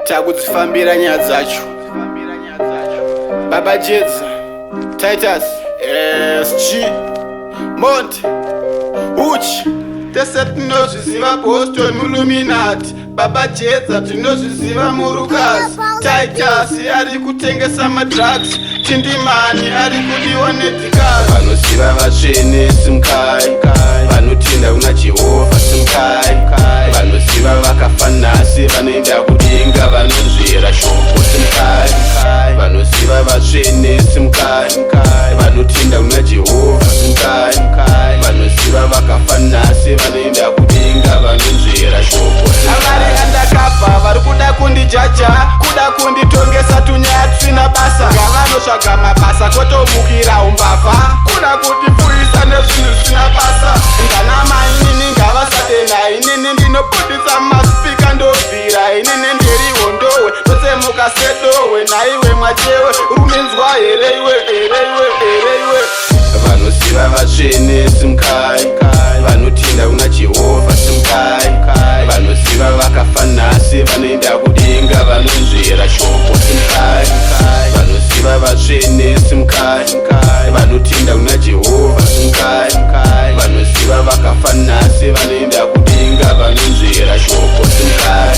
takudzifambira nyaya dzacho. Baba Jedza, Titus, SG, Monte, Uchi. Tese tinozviziva Boston Illuminati. Baba Jedza tinozviziva Murukazi. Titus ari kutengesa madrugs. Tindimani ari kudiwa netikazi. Vanoziva vatsvene simkai, vanotinda kuna Jehovha simkai, vanoziva vakafa nhasi vanoenda kudenga vanonzvera shoko simkai, vanoziva vatsvene simkai, vanotinda kuna Jehovha simkai, vanoziva vakafa nhasi vanoenda kudenga vanonzvera shoko simkai. Avari andakabva vari kuda kundijaja, kuda kunditongesa tunyaya tusina basa. Ngavanotsvaga mabasa kotomukira umbavha, kuda kutipfuisa nezvinhu zvisina basa. Nganamai inini ngavasatena, inini ndinoputisa maspika ndobvira, inini ndiri hondowe totsemuka sedowe. Naiwe mwachewe ruminzwa here iwe, here iwe, here iwe. Vanoziva vatsvene simkai, vanotinda kuna Jehovha simkai, vanoziva vakafa nhasi vanoenda kudenga vanonzvera shoko simkai, vanoziva vatsvene simkai, vanotinda kuna Jehovha simkai, vanoziva vakafa nhasi vanoenda kudenga vanonzvera shoko simkai.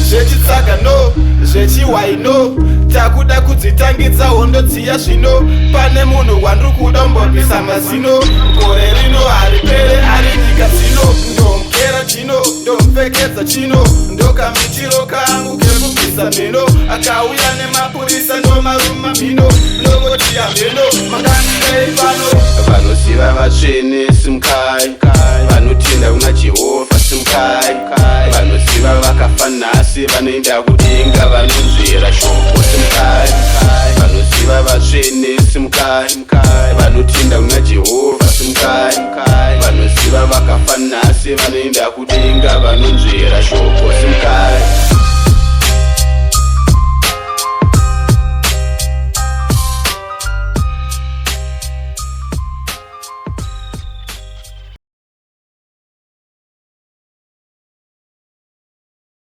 Zvechitsaka no, zvechiwai no, takuda kudzitangidza hondo dziya zvino. Pane munhu wandiri kuda kumbobvisa mazino, gore rino haripere ari nyika dzino. Ndomukera chino, ndomupfekedza chino, ndokamitiro kangu kekubvisa mhino. Akauya nemapurisa ndomaruma mhino, ndovotiya mheno makandirei pano. Vanoziva vatsvene simkai, vanotinda kuna Jehovha simkai, vanoziva vakafa nhasi vanoenda kudenga vanonzvera shoko simkai, vanoziva vatsvene simkai, vanotinda kuna Jehovha simkai, vanoziva vakafa nhasi vanoenda kudenga vanonzvera shoko.